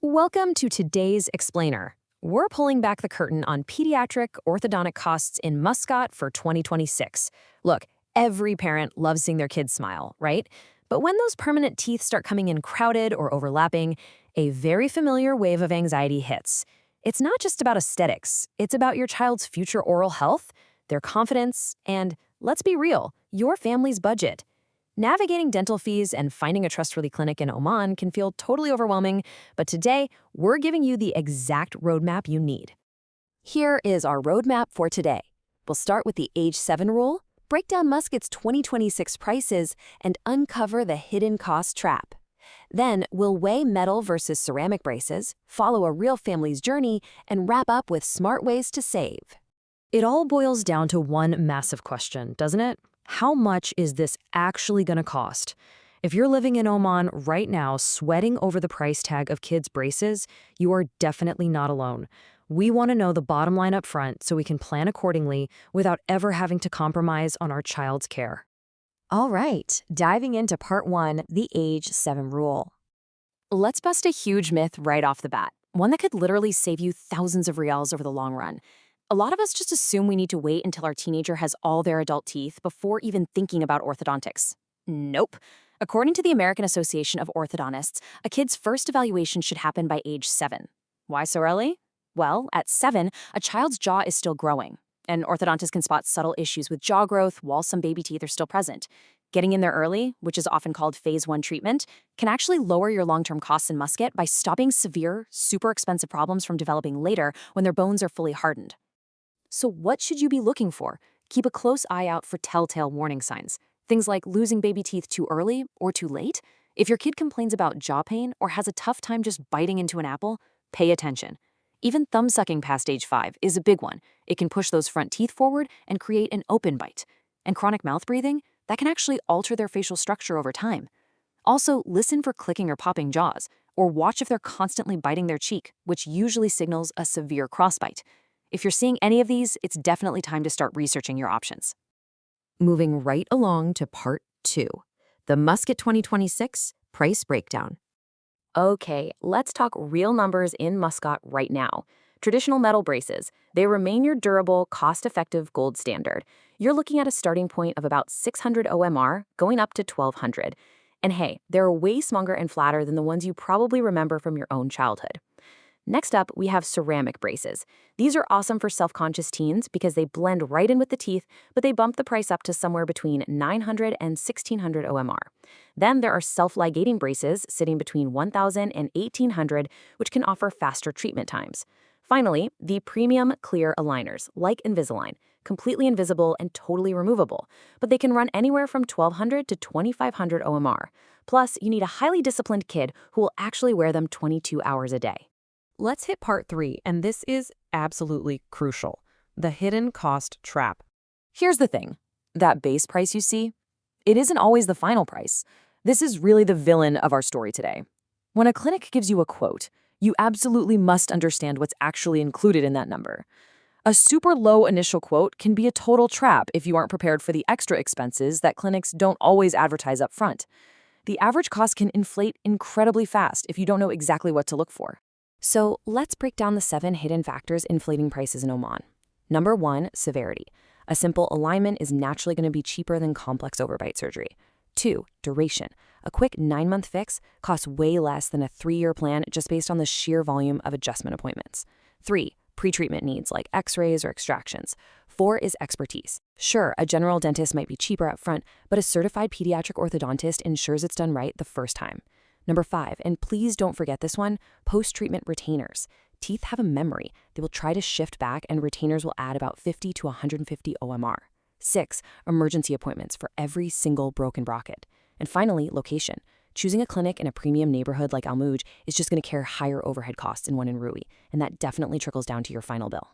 Welcome to today's Explainer. We're pulling back the curtain on pediatric orthodontic costs in Muscat for 2026. Look, every parent loves seeing their kids smile, right? But when those permanent teeth start coming in crowded or overlapping, a very familiar wave of anxiety hits. It's not just about aesthetics, it's about your child's future oral health, their confidence, and, let's be real, your family's budget. Navigating dental fees and finding a trustworthy clinic in Oman can feel totally overwhelming, but today, we're giving you the exact roadmap you need. Here is our roadmap for today. We'll start with the age 7 rule, break down Muscat's 2026 prices, and uncover the hidden cost trap. Then, we'll weigh metal versus ceramic braces, follow a real family's journey, and wrap up with smart ways to save. It all boils down to one massive question, doesn't it? How much is this actually going to cost? If you're living in Oman right now sweating over the price tag of kids' braces, you are definitely not alone. We want to know the bottom line up front so we can plan accordingly without ever having to compromise on our child's care. All right, diving into part 1, the age 7 rule. Let's bust a huge myth right off the bat, one that could literally save you thousands of rials over the long run. A lot of us just assume we need to wait until our teenager has all their adult teeth before even thinking about orthodontics. Nope. According to the American Association of Orthodontists, a kid's first evaluation should happen by age 7. Why so early? Well, at 7, a child's jaw is still growing, and orthodontists can spot subtle issues with jaw growth while some baby teeth are still present. Getting in there early, which is often called phase 1 treatment, can actually lower your long-term costs in Muscat by stopping severe, super expensive problems from developing later when their bones are fully hardened. So what should you be looking for? Keep a close eye out for telltale warning signs. Things like losing baby teeth too early or too late. If your kid complains about jaw pain or has a tough time just biting into an apple, pay attention. Even thumb sucking past age 5 is a big one. It can push those front teeth forward and create an open bite. And chronic mouth breathing, that can actually alter their facial structure over time. Also, listen for clicking or popping jaws, or watch if they're constantly biting their cheek, which usually signals a severe crossbite. If you're seeing any of these, it's definitely time to start researching your options. Moving right along to part 2, the Muscat 2026 price breakdown. Okay, let's talk real numbers in Muscat right now. Traditional metal braces, they remain your durable, cost-effective gold standard. You're looking at a starting point of about 600 OMR, going up to 1200. And hey, they're way smoother and flatter than the ones you probably remember from your own childhood. Next up, we have ceramic braces. These are awesome for self-conscious teens because they blend right in with the teeth, but they bump the price up to somewhere between 900 and 1600 OMR. Then there are self-ligating braces sitting between 1000 and 1800, which can offer faster treatment times. Finally, the premium clear aligners, like Invisalign, completely invisible and totally removable, but they can run anywhere from 1200 to 2500 OMR. Plus, you need a highly disciplined kid who will actually wear them 22 hours a day. Let's hit part 3, and this is absolutely crucial, the hidden cost trap. Here's the thing, that base price you see, it isn't always the final price. This is really the villain of our story today. When a clinic gives you a quote, you absolutely must understand what's actually included in that number. A super low initial quote can be a total trap if you aren't prepared for the extra expenses that clinics don't always advertise up front. The average cost can inflate incredibly fast if you don't know exactly what to look for. So let's break down the 7 hidden factors inflating prices in Oman. Number 1, severity. A simple alignment is naturally going to be cheaper than complex overbite surgery. 2, duration. A quick 9-month fix costs way less than a 3-year plan just based on the sheer volume of adjustment appointments. 3, pre-treatment needs like x-rays or extractions. 4 is expertise. Sure, a general dentist might be cheaper up front, but a certified pediatric orthodontist ensures it's done right the first time. Number 5, and please don't forget this one, post-treatment retainers. Teeth have a memory. They will try to shift back and retainers will add about 50 to 150 OMR. 6, emergency appointments for every single broken bracket. And finally, location. Choosing a clinic in a premium neighborhood like Al Mouj is just going to carry higher overhead costs than one in Rui, and that definitely trickles down to your final bill.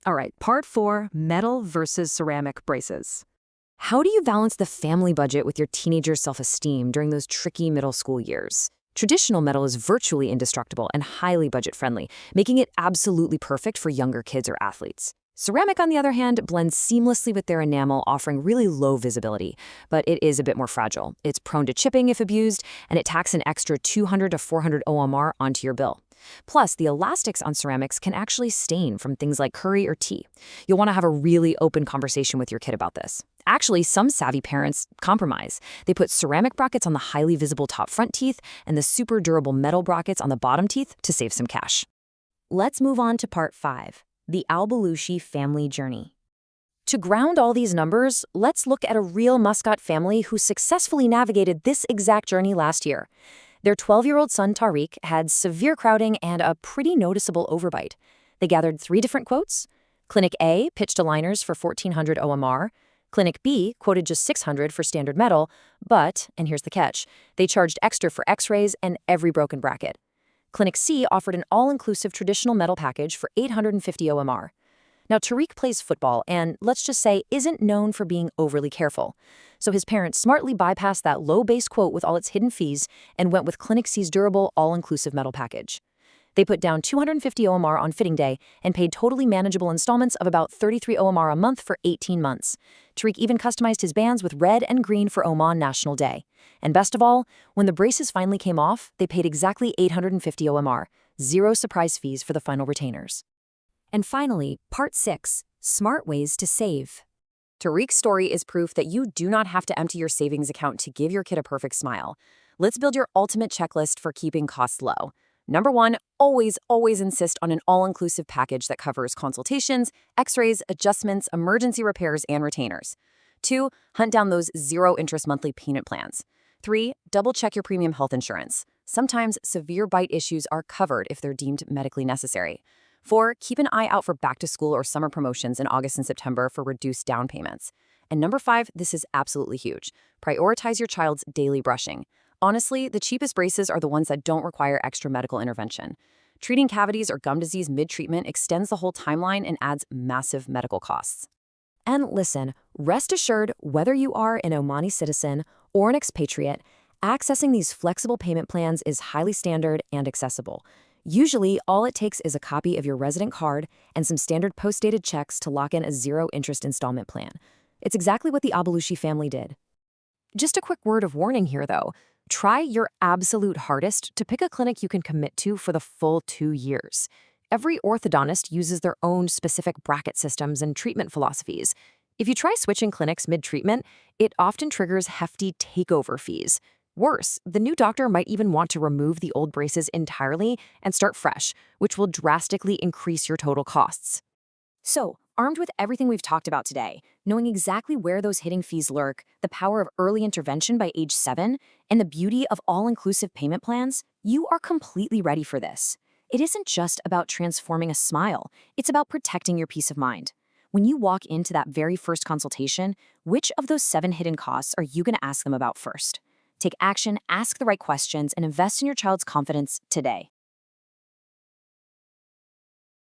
All right, part 4, metal versus ceramic braces. How do you balance the family budget with your teenager's self-esteem during those tricky middle school years? Traditional metal is virtually indestructible and highly budget-friendly, making it absolutely perfect for younger kids or athletes. Ceramic, on the other hand, blends seamlessly with their enamel, offering really low visibility, but it is a bit more fragile. It's prone to chipping if abused, and it tacks an extra 200 to 400 OMR onto your bill. Plus, the elastics on ceramics can actually stain from things like curry or tea. You'll want to have a really open conversation with your kid about this. Actually, some savvy parents compromise. They put ceramic brackets on the highly visible top front teeth and the super durable metal brackets on the bottom teeth to save some cash. Let's move on to part 5. The Al-Balushi family journey. To ground all these numbers, let's look at a real Muscat family who successfully navigated this exact journey last year. Their 12-year-old son, Tariq, had severe crowding and a pretty noticeable overbite. They gathered 3 different quotes. Clinic A pitched aligners for 1,400 OMR. Clinic B quoted just 600 for standard metal, but, and here's the catch, they charged extra for x-rays and every broken bracket. Clinic C offered an all-inclusive traditional metal package for 850 OMR. Now, Tariq plays football and, let's just say, isn't known for being overly careful. So his parents smartly bypassed that low base quote with all its hidden fees and went with Clinic C's durable, all-inclusive metal package. They put down 250 OMR on fitting day and paid totally manageable installments of about 33 OMR a month for 18 months. Tariq even customized his bands with red and green for Oman National Day. And best of all, when the braces finally came off, they paid exactly 850 OMR, 0 surprise fees for the final retainers. And finally, part 6, smart ways to save. Tariq's story is proof that you do not have to empty your savings account to give your kid a perfect smile. Let's build your ultimate checklist for keeping costs low. Number 1, always insist on an all-inclusive package that covers consultations, x-rays, adjustments, emergency repairs, and retainers. 2, hunt down those zero-interest monthly payment plans. 3, double-check your premium health insurance. Sometimes severe bite issues are covered if they're deemed medically necessary. 4, keep an eye out for back-to-school or summer promotions in August and September for reduced down payments. And number 5, this is absolutely huge. Prioritize your child's daily brushing. Honestly, the cheapest braces are the ones that don't require extra medical intervention. Treating cavities or gum disease mid-treatment extends the whole timeline and adds massive medical costs. And listen, rest assured, whether you are an Omani citizen or an expatriate, accessing these flexible payment plans is highly standard and accessible. Usually, all it takes is a copy of your resident card and some standard post-dated checks to lock in a zero-interest installment plan. It's exactly what the Al-Balushi family did. Just a quick word of warning here, though. Try your absolute hardest to pick a clinic you can commit to for the full 2 years. Every orthodontist uses their own specific bracket systems and treatment philosophies. If you try switching clinics mid-treatment, it often triggers hefty takeover fees. Worse, the new doctor might even want to remove the old braces entirely and start fresh, which will drastically increase your total costs. So, armed with everything we've talked about today, knowing exactly where those hidden fees lurk, the power of early intervention by age 7, and the beauty of all-inclusive payment plans, you are completely ready for this. It isn't just about transforming a smile, it's about protecting your peace of mind. When you walk into that very first consultation, which of those 7 hidden costs are you going to ask them about first? Take action, ask the right questions, and invest in your child's confidence today.